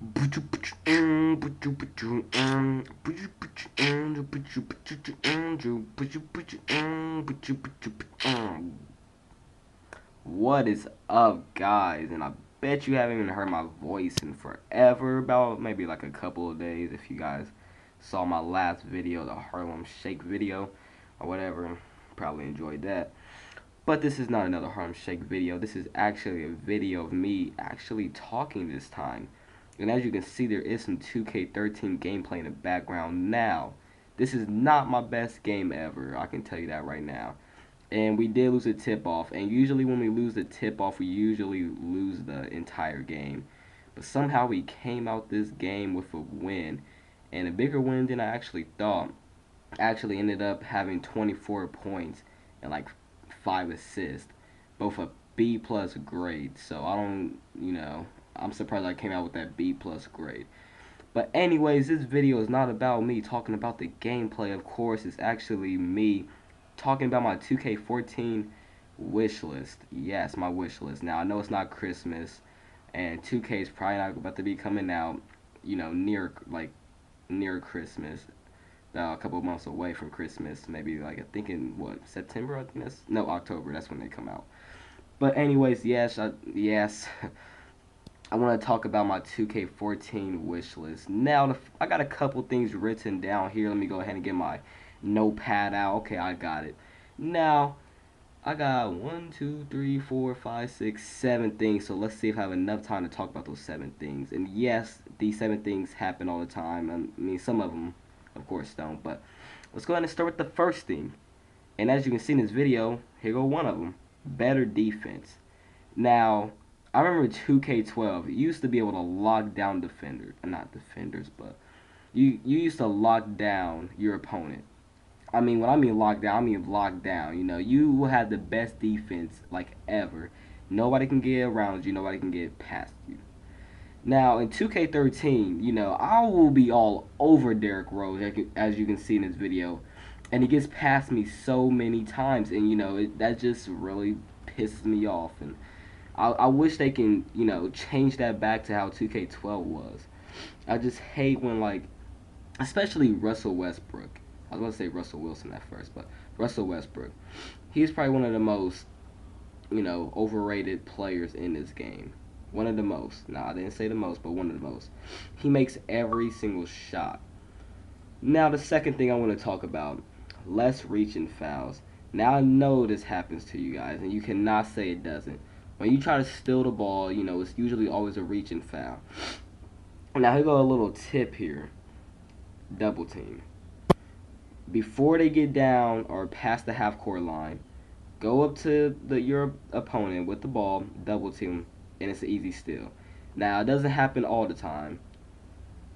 What is up, guys? And I bet you haven't even heard my voice in forever, about maybe like a couple of days. If you guys saw my last video, the Harlem Shake video, or whatever, probably enjoyed that. But this is not another Harlem Shake video. This is actually a video of me actually talking this time. And as you can see, there is some 2K13 gameplay in the background now. This is not my best game ever, I can tell you that right now. And we did lose a tip-off, and usually when we lose the tip-off, we usually lose the entire game. But somehow we came out this game with a win, and a bigger win than I actually thought. I actually ended up having 24 points and like 5 assists, both a B plus grade. So I don't, I'm surprised I came out with that B plus grade. But anyways, this video is not about me talking about the gameplay. Of course, it's actually me talking about my 2K14 wish list. Yes, my wish list. Now, I know it's not Christmas, and 2K is probably not about to be coming out, near Christmas. A couple of months away from Christmas, maybe like I think in what, September? I think that's, no, October. That's when they come out. But anyways, yes, I want to talk about my 2K14 wish list. Now, I got a couple things written down here. Let me go ahead and get my notepad out. Okay, I got it. Now, I got 1, 2, 3, 4, 5, 6, 7 things. So let's see if I have enough time to talk about those 7 things. And yes, these 7 things happen all the time. I mean, some of them, of course, don't. But let's go ahead and start with the first thing. And as you can see in this video, here go one of them. Better defense. Now, I remember 2K12, you used to be able to lock down defenders. Not defenders, but you used to lock down your opponent. I mean, when I mean lockdown, I mean lockdown. You will have the best defense like ever. Nobody can get around you. Nobody can get past you. Now in 2K13, I will be all over Derrick Rose, as you can see in this video, and he gets past me so many times, and that just really pisses me off. And I wish they can, change that back to how 2K12 was. I just hate when, like, especially Russell Westbrook. I was going to say Russell Wilson at first, but Russell Westbrook. He's probably one of the most, overrated players in this game. One of the most. Now, I didn't say the most, but one of the most. He makes every single shot. Now, the second thing I want to talk about, less reaching fouls. Now, I know this happens to you guys, and you cannot say it doesn't. When you try to steal the ball, it's usually always a reaching foul. Now, here go a little tip here. Double team. Before they get down or past the half-court line, go up to your opponent with the ball, double team, and it's an easy steal. Now, it doesn't happen all the time,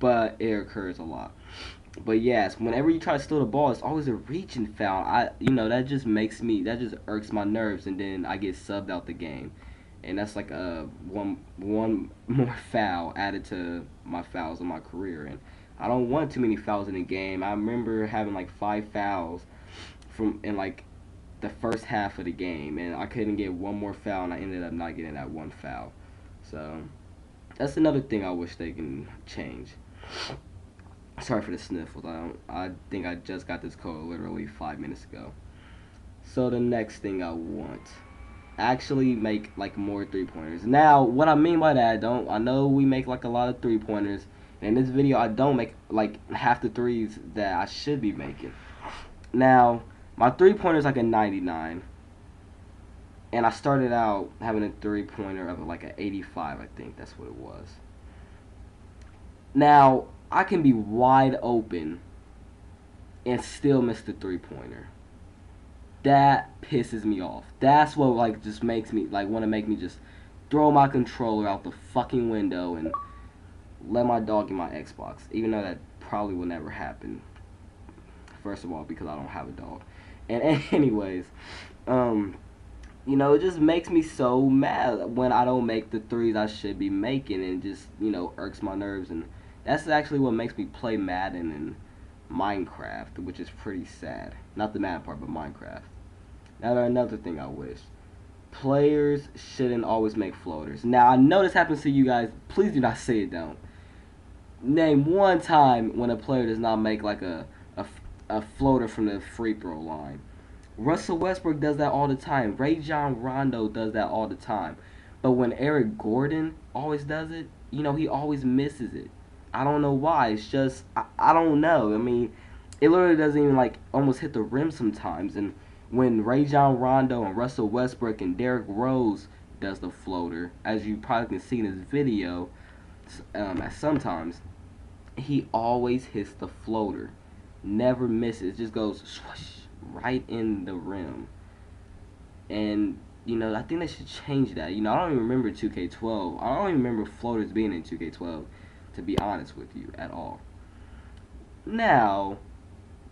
but it occurs a lot. But yes, whenever you try to steal the ball, it's always a reaching foul. That just irks my nerves, and then I get subbed out the game. And that's like one more foul added to my fouls in my career. And I don't want too many fouls in the game. I remember having like 5 fouls in like the first half of the game, and I couldn't get one more foul, and I ended up not getting that one foul. So that's another thing I wish they can change. Sorry for the sniffles. I think I just got this code literally 5 minutes ago. So the next thing I want, actually make like more 3-pointers. Now, what I mean by that, I know we make like a lot of 3-pointers. In this video, I don't make like half the threes that I should be making. Now, my 3-pointer is like a 99. And I started out having a 3-pointer of like an 85, I think that's what it was. Now, I can be wide open and still miss the 3-pointer. That pisses me off. That's what like just makes me like want to make me just throw my controller out the fucking window and let my dog in my Xbox, even though that probably will never happen. First of all, because I don't have a dog. And anyways, it just makes me so mad when I don't make the threes I should be making, and just, irks my nerves. And that's actually what makes me play Madden and Minecraft, which is pretty sad. Not the Madden part, but Minecraft. Now, another thing I wish. Players shouldn't always make floaters. Now, I know this happens to you guys. Please do not say it don't. Name one time when a player does not make like a, a floater from the free throw line. Russell Westbrook does that all the time. Rajon Rondo does that all the time. But when Eric Gordon always does it, he always misses it. I don't know why. It's just I don't know. I mean, it literally doesn't even like almost hit the rim sometimes. And when Rajon Rondo and Russell Westbrook and Derrick Rose does the floater, as you probably can see in his video, sometimes he always hits the floater, never misses. It just goes swoosh right in the rim. And I think they should change that. I don't even remember 2K12. I don't even remember floaters being in 2K12, to be honest with you, at all. Now,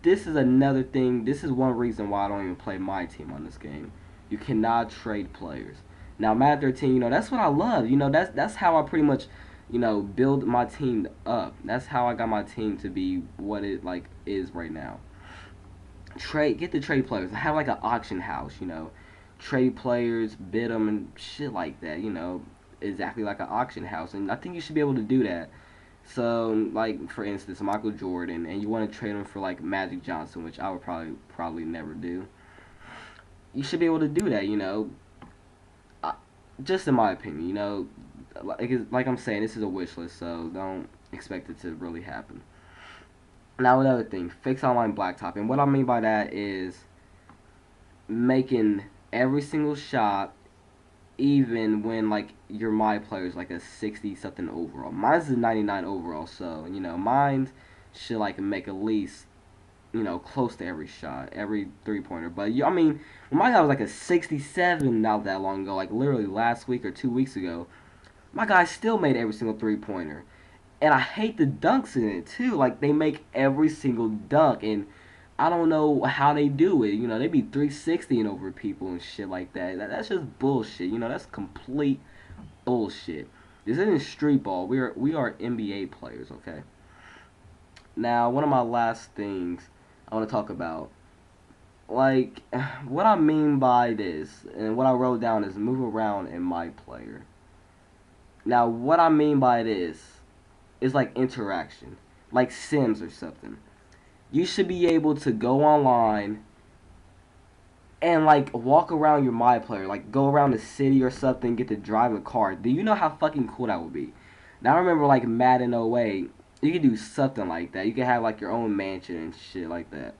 this is another thing. This is one reason why I don't even play my team on this game. You cannot trade players. Now, Madden 13, that's what I love. That's how I pretty much, build my team up. That's how I got my team to be what it like is right now. Get the trade players. Have like an auction house. Trade players, bid them, and shit like that. Exactly like an auction house. And I think you should be able to do that. So, like, for instance, Michael Jordan, and you want to trade him for, like, Magic Johnson, which I would probably never do. You should be able to do that, just in my opinion, like I'm saying, this is a wish list, so don't expect it to really happen. Now, another thing, fix online blacktop, and what I mean by that is making every single shot even when like your my player is like a 60 something overall. Mine's a 99 overall, so mine should like make at least close to every shot, every 3-pointer. But I mean, when my guy was like a 67 not that long ago, like literally last week or 2 weeks ago, my guy still made every single 3-pointer. And I hate the dunks in it too. Like they make every single dunk, and I don't know how they do it. They be 360 and over people and shit like that. That's just bullshit. That's complete bullshit. This isn't street ball. We are NBA players, okay? Now, one of my last things I want to talk about, like, what I mean by this, and what I wrote down is move around in my player. Now, what I mean by this is like interaction, like Sims or something. You should be able to go online and like walk around your my player, like go around the city or something, get to drive a car. Do you know how fucking cool that would be? Now I remember like Madden 08, you could do something like that. You could have like your own mansion and shit like that.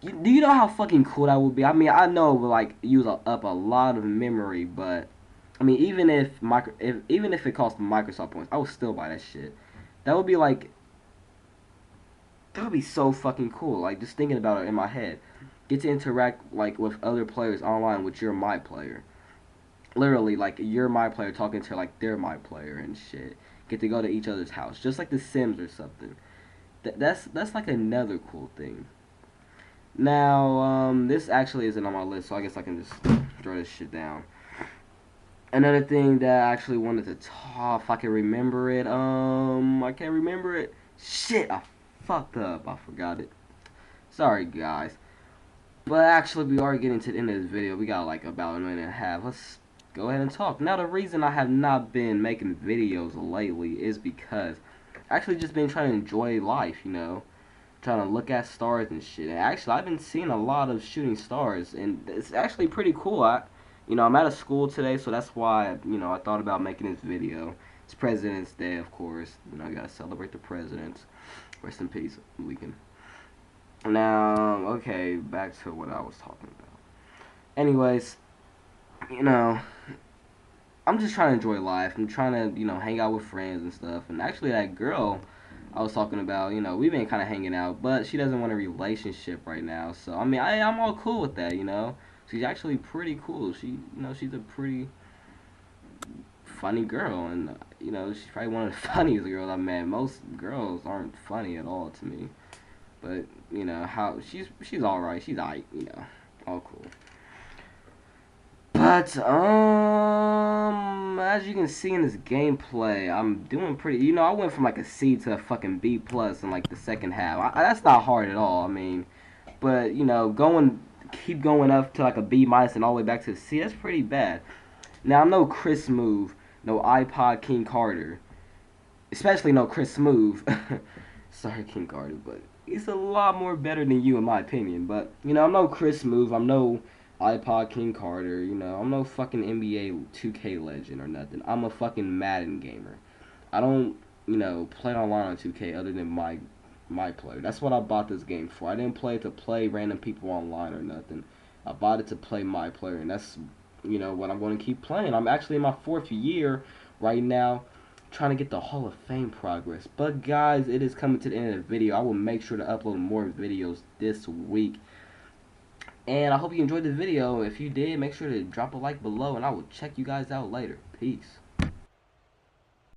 Do you know how fucking cool that would be? I mean, I know it would like use up a lot of memory, but I mean, even if it cost Microsoft points, I would still buy that shit. That would be like that would be so fucking cool. Like just thinking about it in my head, get to interact like with other players online with your my player. Literally, like you're my player talking to like they're my player and shit. Get to go to each other's house, just like The Sims or something. That's like another cool thing. Now, this actually isn't on my list, so I guess I can just throw this shit down. Another thing that I actually wanted to talk, if I can remember it, I can't remember it. Shit, I fucked up. I forgot it. Sorry, guys. But actually, we are getting to the end of this video. We got like about a minute and a half. Let's go ahead and talk. Now, the reason I have not been making videos lately is because I actually just been trying to enjoy life, trying to look at stars and shit. And actually, I've been seeing a lot of shooting stars, and it's actually pretty cool. I'm at a school today, so that's why, I thought about making this video. It's President's Day, of course. I gotta celebrate the presidents. Rest in peace, Lincoln. Now, okay, back to what I was talking about. Anyways, I'm just trying to enjoy life. I'm trying to, hang out with friends and stuff. And actually, that girl I was talking about, we've been kind of hanging out, but she doesn't want a relationship right now. So, I mean, I'm all cool with that, She's actually pretty cool. She's a pretty funny girl, and she's probably one of the funniest girls I've met. Most girls aren't funny at all to me, but how she's all right. She's alright, all cool. But as you can see in this gameplay, I'm doing pretty. I went from like a C to a fucking B plus in like the second half. That's not hard at all. I mean, but keep going up to like a B minus and all the way back to a C. That's pretty bad. Now, no Chris move, no iPod King Carter. especially no Chris Smooth. Sorry, King Carter, but he's a lot more better than you in my opinion. But you know, I'm no Chris Smooth. I'm no iPod King Carter. You know, I'm no fucking NBA 2K legend or nothing. I'm a fucking Madden gamer. I don't, you know, play online on 2K other than my player. That's what I bought this game for. I didn't play it to play random people online or nothing. I bought it to play my player, and that's, you know, what I'm going to keep playing. I'm actually in my 4th year right now, trying to get the Hall of Fame progress. But guys, it is coming to the end of the video. I will make sure to upload more videos this week. And I hope you enjoyed the video. If you did, make sure to drop a like below, and I will check you guys out later. Peace.